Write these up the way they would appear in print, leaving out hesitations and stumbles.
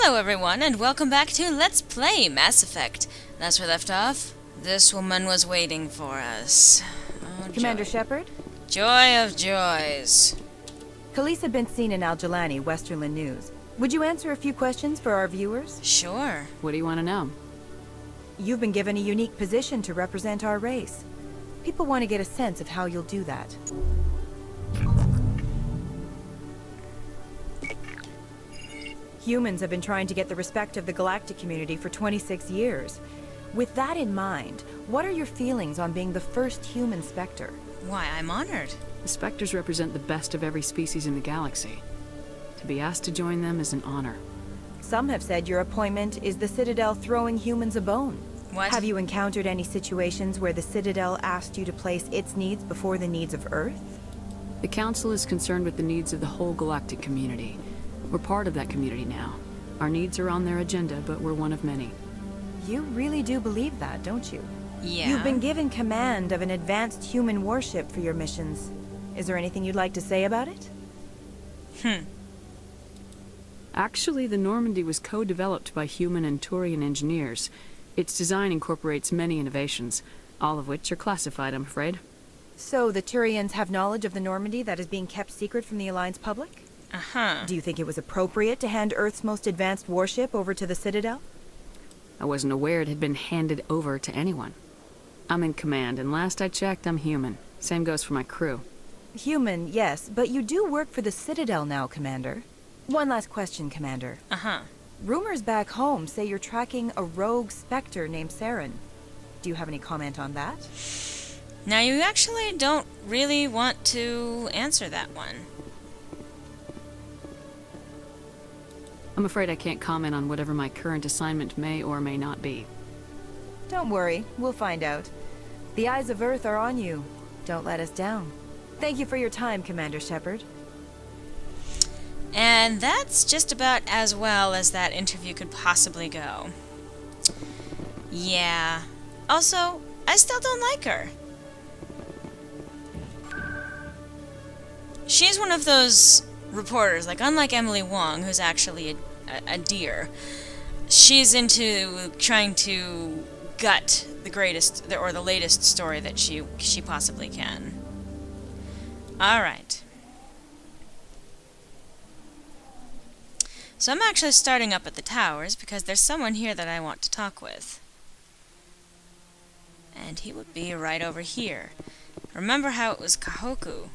Hello everyone, and welcome back to Let's Play Mass Effect. Last we left off, this woman was waiting for us. Oh, Commander joy. Shepard? Joy of joys. Khalees had been seen in Al-Jalani, Westerland News. Would you answer a few questions for our viewers? Sure. What do you want to know? You've been given a unique position to represent our race. People want to get a sense of how you'll do that. Humans have been trying to get the respect of the galactic community for 26 years. With that in mind, what are your feelings on being the first human Spectre? Why, I'm honored. The Spectres represent the best of every species in the galaxy. To be asked to join them is an honor. Some have said your appointment is the Citadel throwing humans a bone. What? Have you encountered any situations where the Citadel asked you to place its needs before the needs of Earth? The Council is concerned with the needs of the whole galactic community. We're part of that community now. Our needs are on their agenda, but we're one of many. You really do believe that, don't you? Yeah. You've been given command of an advanced human warship for your missions. Is there anything you'd like to say about it? Actually, the Normandy was co-developed by human and Turian engineers. Its design incorporates many innovations, all of which are classified, I'm afraid. So the Turians have knowledge of the Normandy that is being kept secret from the Alliance public? Uh-huh. Do you think it was appropriate to hand Earth's most advanced warship over to the Citadel? I wasn't aware it had been handed over to anyone. I'm in command, and last I checked, I'm human. Same goes for my crew. Human, yes, but you do work for the Citadel now, Commander. One last question, Commander. Uh-huh. Rumors back home say you're tracking a rogue Spectre named Saren. Do you have any comment on that? Now, you actually don't really want to answer that one. I'm afraid I can't comment on whatever my current assignment may or may not be. Don't worry, we'll find out. The eyes of Earth are on you. Don't let us down. Thank you for your time, Commander Shepard. And that's just about as well as that interview could possibly go. Yeah. Also, I still don't like her. She's one of those reporters, like, unlike Emily Wong, who's actually a deer. She's into trying to gut the greatest, or the latest story that she possibly can. Alright. So I'm actually starting up at the towers because there's someone here that I want to talk with. And he would be right over here. Remember how it was Kahoku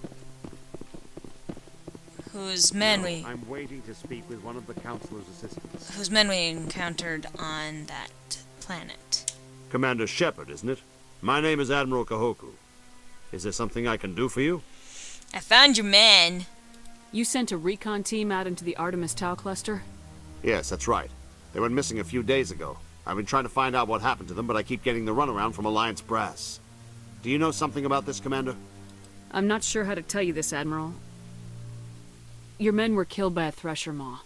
whose men we... I'm waiting to speak with one of the Councilor's assistants. Whose men we encountered on that planet. Commander Shepard, isn't it? My name is Admiral Kahoku. Is there something I can do for you? I found your men. You sent a recon team out into the Artemis Tau cluster? Yes, that's right. They went missing a few days ago. I've been trying to find out what happened to them, but I keep getting the runaround from Alliance brass. Do you know something about this, Commander? I'm not sure how to tell you this, Admiral. Your men were killed by a Thresher Maw.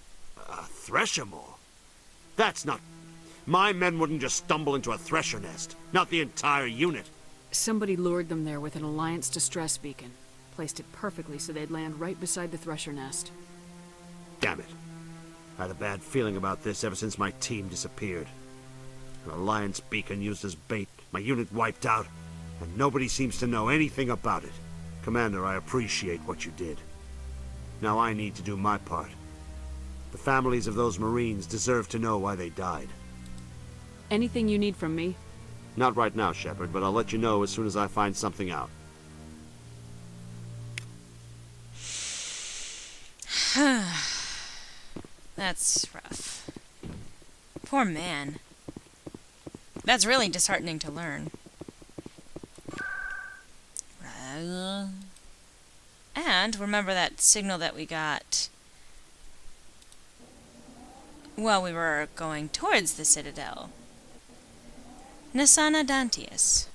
A Thresher Maw? That's not... My men wouldn't just stumble into a Thresher nest. Not the entire unit. Somebody lured them there with an Alliance distress beacon. Placed it perfectly so they'd land right beside the Thresher nest. Damn it. I had a bad feeling about this ever since my team disappeared. An Alliance beacon used as bait, my unit wiped out, and nobody seems to know anything about it. Commander, I appreciate what you did. Now I need to do my part. The families of those Marines deserve to know why they died. Anything you need from me? Not right now, Shepard, but I'll let you know as soon as I find something out. That's rough. Poor man. That's really disheartening to learn. And remember that signal that we got while we were going towards the Citadel. Nasana Dantius.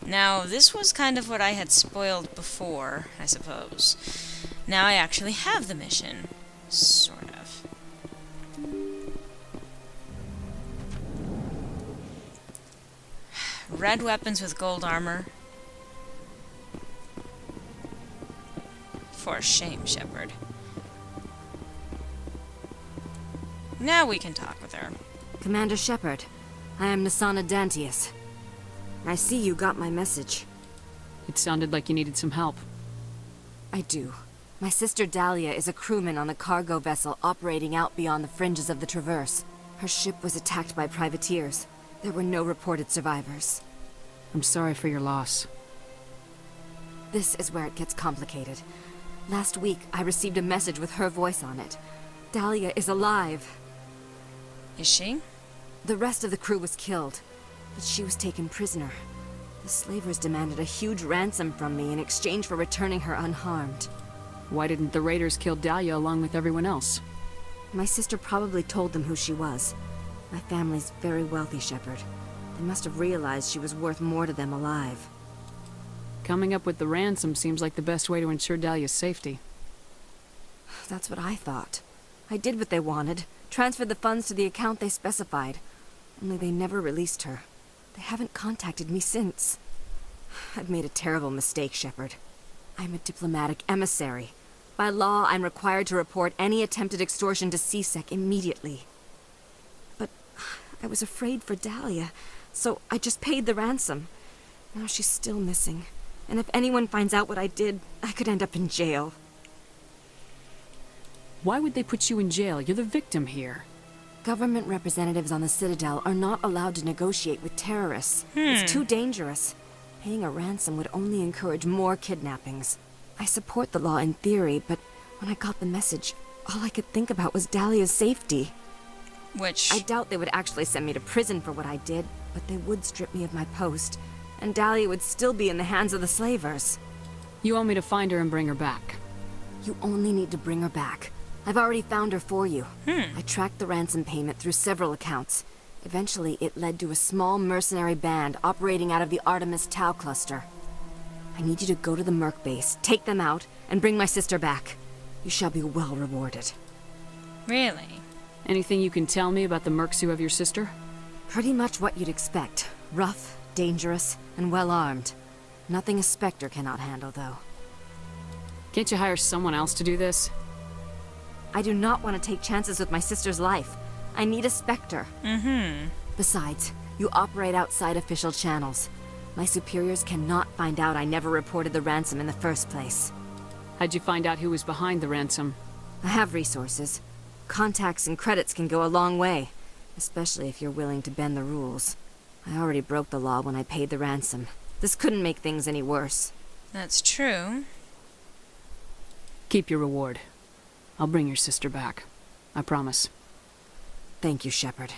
Now, this was kind of what I had spoiled before, I suppose. Now I actually have the mission. Sort of. Red weapons with gold armor. For shame, Shepard. Now we can talk with her. Commander Shepard, I am Nasana Dantius. I see you got my message. It sounded like you needed some help. I do. My sister Dahlia is a crewman on the cargo vessel operating out beyond the fringes of the Traverse. Her ship was attacked by privateers. There were no reported survivors. I'm sorry for your loss. This is where it gets complicated. Last week, I received a message with her voice on it. Dahlia is alive. Is she? The rest of the crew was killed, but she was taken prisoner. The slavers demanded a huge ransom from me in exchange for returning her unharmed. Why didn't the raiders kill Dahlia along with everyone else? My sister probably told them who she was. My family's very wealthy, Shepard. They must have realized she was worth more to them alive. Coming up with the ransom seems like the best way to ensure Dahlia's safety. That's what I thought. I did what they wanted, transferred the funds to the account they specified. Only they never released her. They haven't contacted me since. I've made a terrible mistake, Shepard. I'm a diplomatic emissary. By law, I'm required to report any attempted extortion to CSEC immediately. But I was afraid for Dahlia, so I just paid the ransom. Now she's still missing. And if anyone finds out what I did, I could end up in jail. Why would they put you in jail? You're the victim here. Government representatives on the Citadel are not allowed to negotiate with terrorists. It's too dangerous. Paying a ransom would only encourage more kidnappings. I support the law in theory, but when I got the message, all I could think about was Dahlia's safety. Which... I doubt they would actually send me to prison for what I did, but they would strip me of my post, and Dahlia would still be in the hands of the slavers. You want me to find her and bring her back? You only need to bring her back. I've already found her for you. I tracked the ransom payment through several accounts. Eventually, it led to a small mercenary band operating out of the Artemis Tau cluster. I need you to go to the Merc base, take them out, and bring my sister back. You shall be well rewarded. Really? Anything you can tell me about the mercs who have your sister? Pretty much what you'd expect. Rough, dangerous, and well-armed. Nothing a Spectre cannot handle, though. Can't you hire someone else to do this? I do not want to take chances with my sister's life. I need a Spectre. Besides, you operate outside official channels. My superiors cannot find out I never reported the ransom in the first place. How'd you find out who was behind the ransom? I have resources. Contacts and credits can go a long way, especially if you're willing to bend the rules. I already broke the law when I paid the ransom. This couldn't make things any worse. That's true. Keep your reward. I'll bring your sister back. I promise. Thank you, Shepard.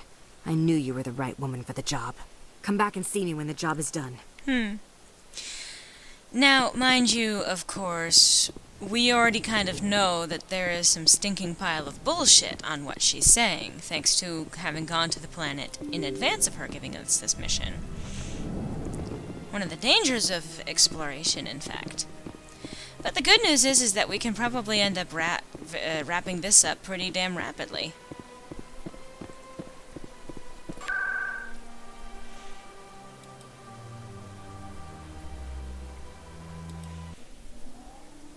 I knew you were the right woman for the job. Come back and see me when the job is done. Now, mind you, of course, we already kind of know that there is some stinking pile of bullshit on what she's saying, thanks to having gone to the planet in advance of her giving us this mission. One of the dangers of exploration, in fact. But the good news is that we can probably end up wrapping this up pretty damn rapidly.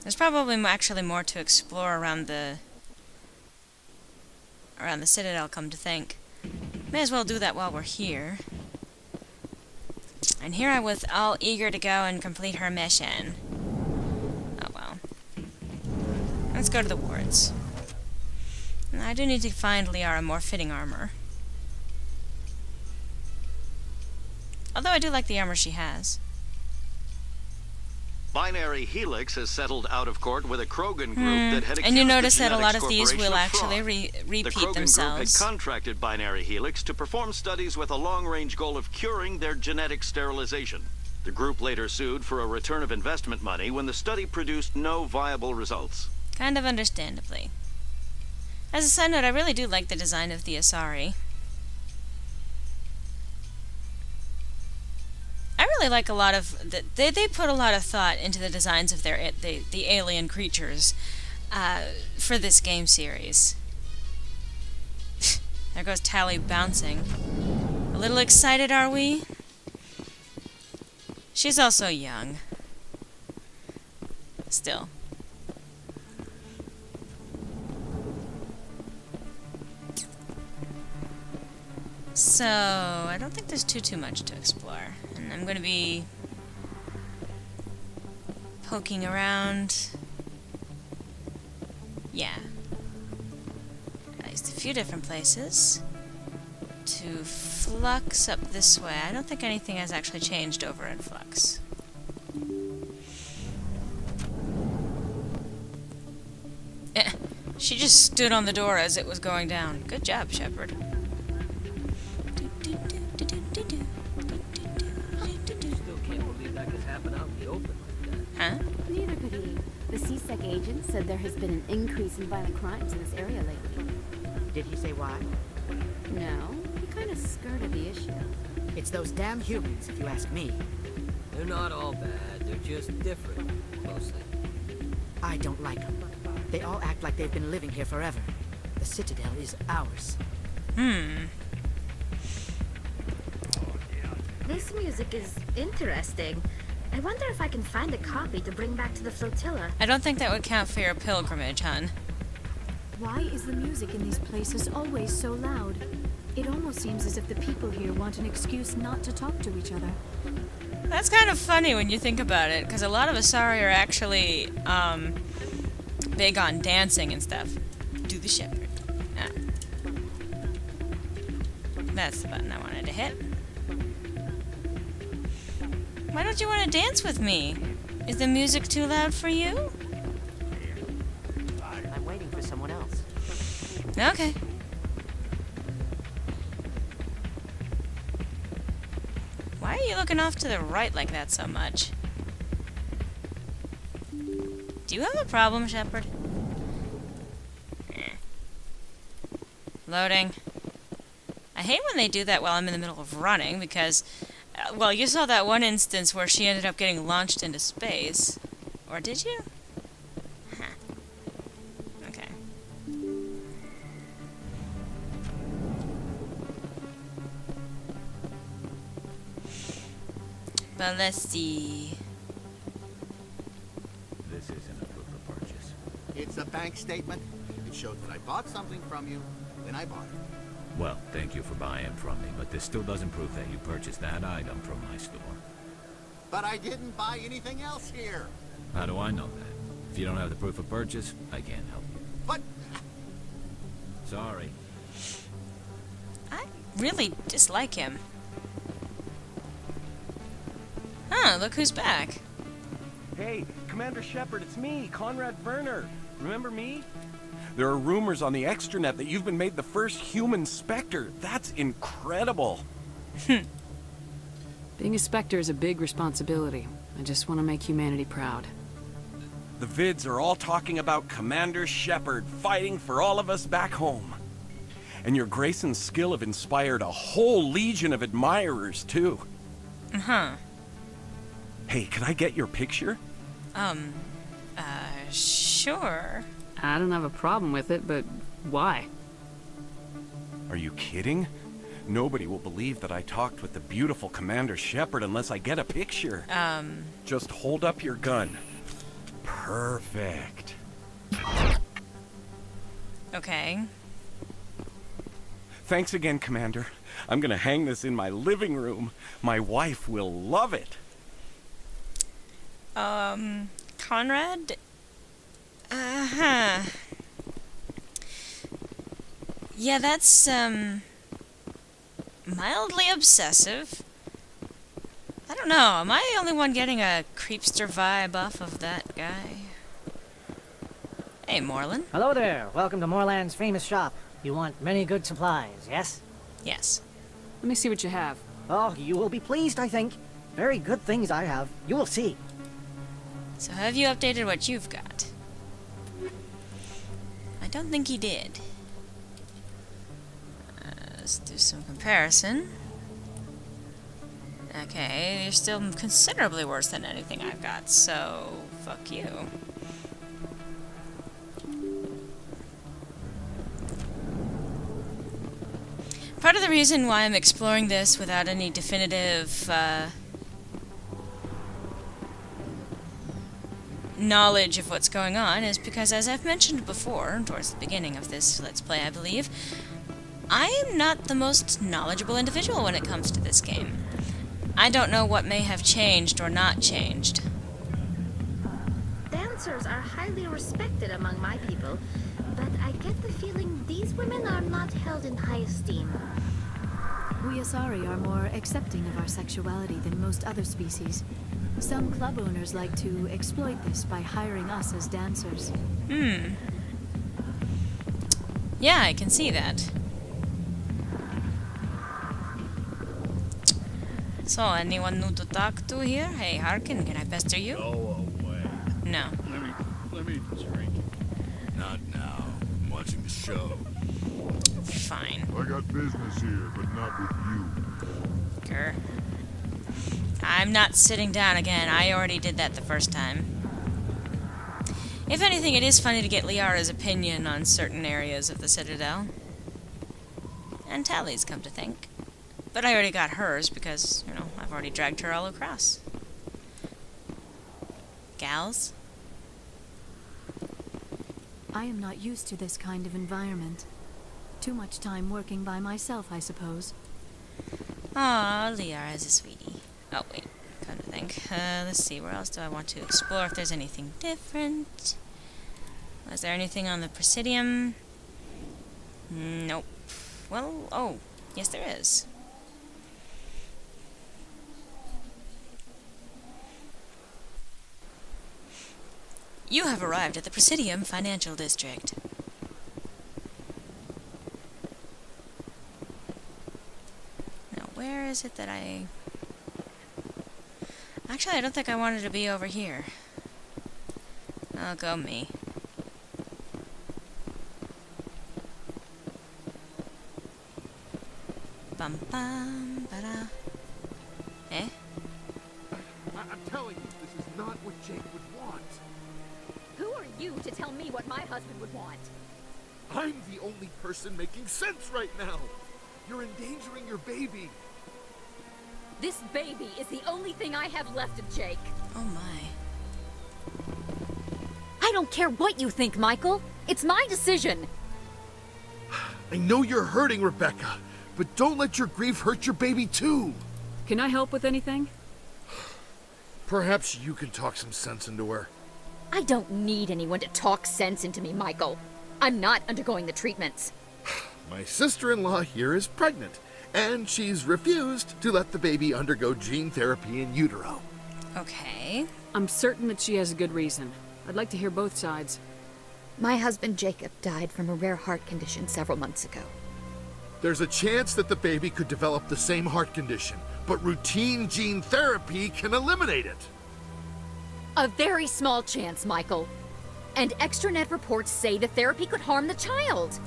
There's probably actually more to explore around the Citadel, come to think. May as well do that while we're here. And here I was all eager to go and complete her mission. Oh well. Let's go to the wards. I do need to find Liara more fitting armor. Although I do like the armor she has. Binary Helix has settled out of court with a Krogan group that had accused And you notice the that a lot Genetics of these Corporation will of actually fraud. repeat The Krogan themselves. group had contracted Binary Helix to perform studies with a long-range goal of curing their genetic sterilization. The group later sued for a return of investment money when the study produced no viable results. Kind of understandably. As a side note, I really do like the design of the Asari. I really like a lot of... They put a lot of thought into the designs of the alien creatures for this game series. There goes Tally bouncing. A little excited, are we? She's also young. Still. So, I don't think there's too much to explore. And I'm going to be poking around. Yeah. At least a few different places. To Flux up this way. I don't think anything has actually changed over in Flux. She just stood on the door as it was going down. Good job, Shepard. Still can't believe that could happen out in the open like that. Huh? Neither could he. The CSEC agent said there has been an increase in violent crimes in this area lately. Did he say why? No, he kind of skirted the issue. It's those damn humans, if you ask me. They're not all bad, they're just different, mostly. I don't like them. They all act like they've been living here forever. The Citadel is ours. This music is interesting. I wonder if I can find a copy to bring back to the flotilla. I don't think that would count for your pilgrimage, hun. Why is the music in these places always so loud? It almost seems as if the people here want an excuse not to talk to each other. That's kind of funny when you think about it, because a lot of Asari are actually, big on dancing and stuff. Do the shepherd. Ah. That's the button I wanted to hit. Why don't you want to dance with me? Is the music too loud for you? I'm waiting for someone else. Okay. Why are you looking off to the right like that so much? Do you have a problem, Shepard? Loading. I hate when they do that while I'm in the middle of running, because, well, you saw that one instance where she ended up getting launched into space. Or did you? Huh. Okay. But let's see. This isn't a proof of purchase. It's a bank statement. It shows that I bought something from you when I bought it. Well, thank you for buying from me, but this still doesn't prove that you purchased that item from my store. But I didn't buy anything else here. How do I know that? If you don't have the proof of purchase, I can't help you. But Sorry. I really dislike him. Huh, look who's back. Hey, Commander Shepard, it's me, Conrad Werner. Remember me? There are rumors on the extranet that you've been made the first human Spectre. That's incredible. Being a Spectre is a big responsibility. I just want to make humanity proud. The vids are all talking about Commander Shepard fighting for all of us back home. And your grace and skill have inspired a whole legion of admirers, too. Uh-huh. Hey, can I get your picture? Sure. I don't have a problem with it, but why? Are you kidding? Nobody will believe that I talked with the beautiful Commander Shepard unless I get a picture. Just hold up your gun. Perfect. Okay. Thanks again, Commander. I'm gonna hang this in my living room. My wife will love it. Conrad? Uh-huh. Yeah, that's, mildly obsessive. I don't know, am I the only one getting a creepster vibe off of that guy? Hey, Moreland. Hello there. Welcome to Moorland's famous shop. You want many good supplies, yes? Yes. Let me see what you have. Oh, you will be pleased, I think. Very good things I have. You will see. So have you updated what you've got? I don't think he did. Let's do some comparison. Okay, you're still considerably worse than anything I've got, so fuck you. Part of the reason why I'm exploring this without any definitive knowledge of what's going on is because, as I've mentioned before, towards the beginning of this Let's Play, I believe, I am not the most knowledgeable individual when it comes to this game. I don't know what may have changed or not changed. Dancers are highly respected among my people, but I get the feeling these women are not held in high esteem. We Asari are more accepting of our sexuality than most other species. Some club owners like to exploit this by hiring us as dancers. Yeah, I can see that. So, anyone new to talk to here? Hey, Harkin, can I pester you? Go away. No. Let me drink. Not now. I'm watching the show. Fine. I got business here, but not with you. Grr. I'm not sitting down again. I already did that the first time. If anything, it is funny to get Liara's opinion on certain areas of the Citadel. And Tally's, come to think. But I already got hers because, you know, I've already dragged her all across. Gals? I am not used to this kind of environment. Too much time working by myself, I suppose. Aw, Liara's a sweetie. Oh, wait. Come to think. Let's see, where else do I want to explore if there's anything different? Was there anything on the Presidium? Nope. Well, oh, yes there is. You have arrived at the Presidium Financial District. Now, where is it that I... Actually, I don't think I wanted to be over here. I'll go me. Bum bum ba-da. Eh? I'm telling you, this is not what Jake would want. Who are you to tell me what my husband would want? I'm the only person making sense right now. You're endangering your baby. This baby is the only thing I have left of Jake. Oh my. I don't care what you think, Michael. It's my decision. I know you're hurting, Rebecca, but don't let your grief hurt your baby too. Can I help with anything? Perhaps you can talk some sense into her. I don't need anyone to talk sense into me, Michael. I'm not undergoing the treatments. My sister-in-law here is pregnant, and she's refused to let the baby undergo gene therapy in utero. Okay. I'm certain that she has a good reason. I'd like to hear both sides. My husband Jacob died from a rare heart condition several months ago. There's a chance that the baby could develop the same heart condition, but routine gene therapy can eliminate it. A very small chance, Michael. And extranet reports say the therapy could harm the child.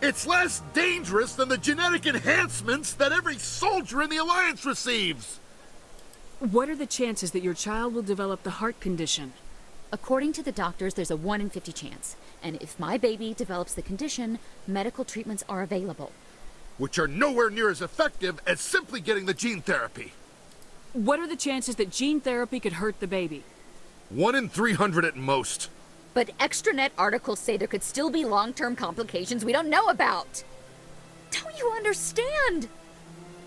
It's less dangerous than the genetic enhancements that every soldier in the Alliance receives. What are the chances that your child will develop the heart condition? According to the doctors, there's a 1 in 50 chance. And if my baby develops the condition, medical treatments are available. Which are nowhere near as effective as simply getting the gene therapy. What are the chances that gene therapy could hurt the baby? 1 in 300 at most. But extranet articles say there could still be long-term complications we don't know about. Don't you understand?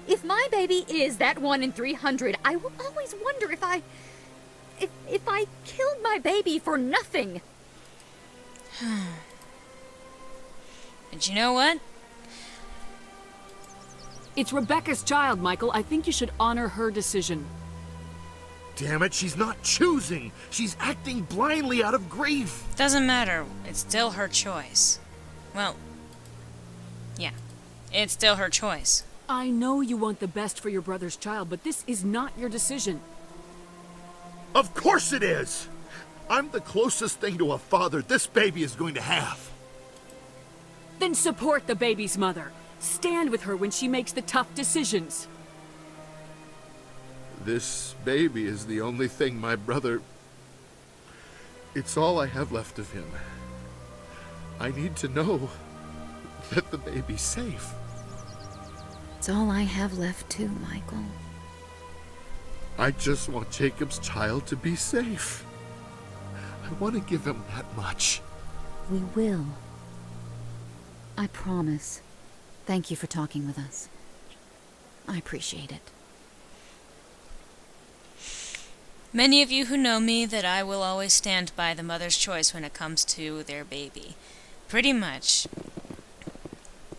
If my baby is that 1 in 300, I will always wonder if I killed my baby for nothing. But you know what? It's Rebecca's child, Michael. I think you should honor her decision. Damn it, she's not choosing. She's acting blindly out of grief. Doesn't matter. It's still her choice. Well, yeah. It's still her choice. I know you want the best for your brother's child, but this is not your decision. Of course it is! I'm the closest thing to a father this baby is going to have. Then support the baby's mother. Stand with her when she makes the tough decisions. This baby is the only thing my brother... It's all I have left of him. I need to know that the baby's safe. It's all I have left too, Michael. I just want Jacob's child to be safe. I want to give him that much. We will. I promise. Thank you for talking with us. I appreciate it. Many of you who know me that I will always stand by the mother's choice when it comes to their baby. Pretty much.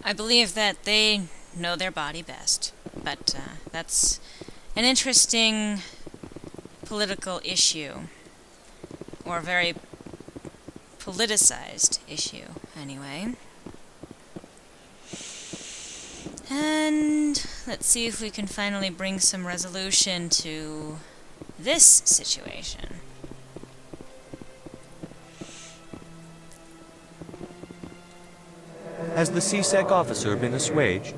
I believe that they know their body best. But that's an interesting political issue. Or very politicized issue, anyway. And let's see if we can finally bring some resolution to this situation. Has the C-Sec officer been assuaged?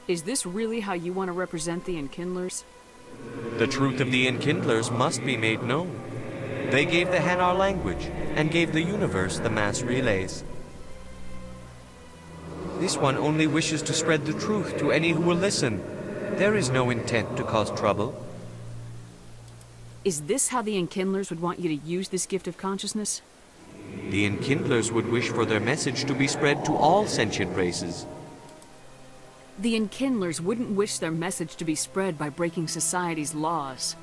Is this really how you want to represent the Enkindlers? The truth of the Enkindlers must be made known. They gave the Hanar language, and gave the universe the mass relays. This one only wishes to spread the truth to any who will listen. There is no intent to cause trouble. Is this how the Enkindlers would want you to use this gift of consciousness? The Enkindlers would wish for their message to be spread to all sentient races. The Enkindlers wouldn't wish their message to be spread by breaking society's laws.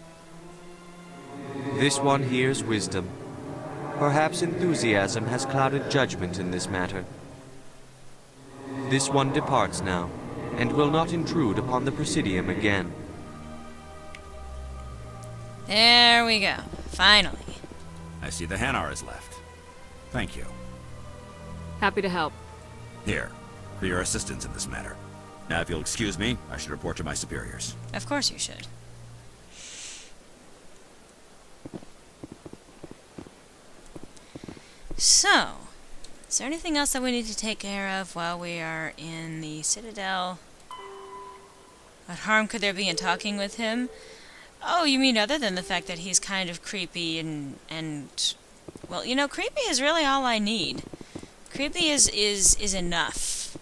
This one hears wisdom. Perhaps enthusiasm has clouded judgment in this matter. This one departs now, and will not intrude upon the Presidium again. There we go. Finally. I see the Hanar is left. Thank you. Happy to help. Here, for your assistance in this matter. Now, if you'll excuse me, I should report to my superiors. Of course you should. So, is there anything else that we need to take care of while we are in the Citadel? What harm could there be in talking with him? Oh, you mean other than the fact that he's kind of creepy and well, you know, creepy is really all I need. Creepy is enough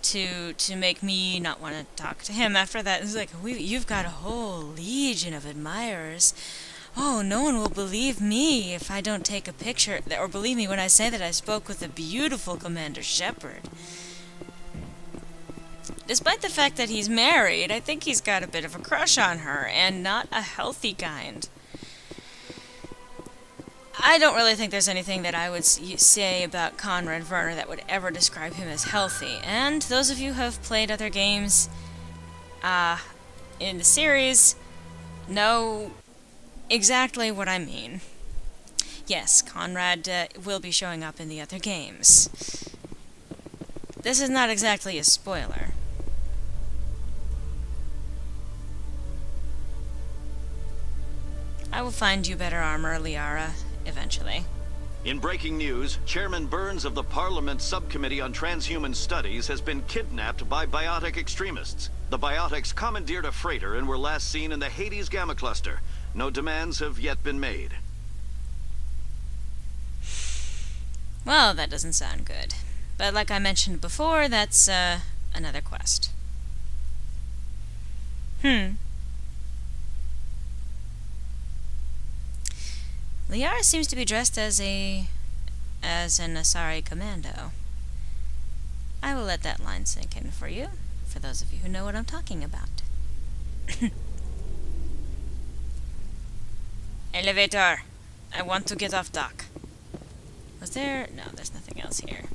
to make me not want to talk to him. After that, it's like, you've got a whole legion of admirers. Oh, no one will believe me if I don't take a picture, or believe me when I say that I spoke with the beautiful Commander Shepard. Despite the fact that he's married, I think he's got a bit of a crush on her, and not a healthy kind. I don't really think there's anything that I would say about Conrad Werner that would ever describe him as healthy. And those of you who have played other games in the series know exactly what I mean. Yes, Conrad will be showing up in the other games. This is not exactly a spoiler. I will find you better armor, Liara, eventually. In breaking news, Chairman Burns of the Parliament Subcommittee on Transhuman Studies has been kidnapped by biotic extremists. The biotics commandeered a freighter and were last seen in the Hades Gamma Cluster. No demands have yet been made. Well, that doesn't sound good. But like I mentioned before, that's another quest. Liara seems to be dressed as an Asari commando. I will let that line sink in for you, for those of you who know what I'm talking about. Elevator! I want to get off dock. Was there? No, there's nothing else here.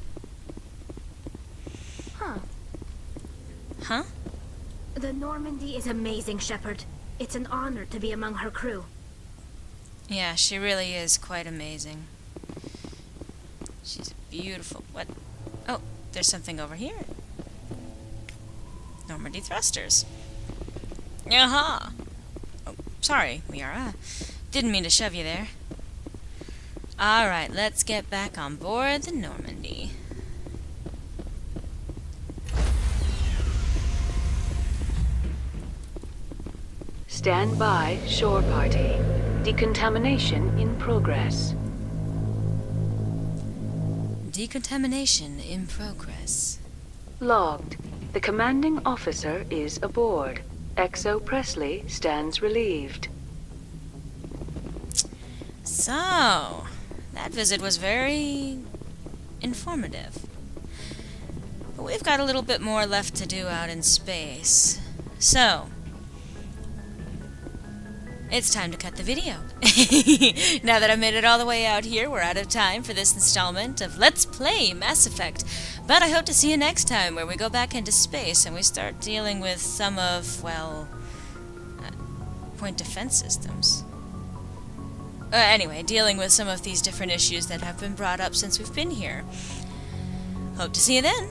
Huh? The Normandy is amazing, Shepard. It's an honor to be among her crew. Yeah, she really is quite amazing. She's beautiful. What? Oh, there's something over here. Normandy thrusters. Aha! Oh, sorry, Liara. Didn't mean to shove you there. Alright, let's get back on board the Normandy. Stand by, shore party. Decontamination in progress. Decontamination in progress. Logged. The commanding officer is aboard. Exo Presley stands relieved. So, that visit was very informative. But we've got a little bit more left to do out in space. So, it's time to cut the video. Now that I've made it all the way out here, we're out of time for this installment of Let's Play Mass Effect. But I hope to see you next time, where we go back into space and we start dealing with some of, well, point defense systems. Anyway, dealing with some of these different issues that have been brought up since we've been here. Hope to see you then.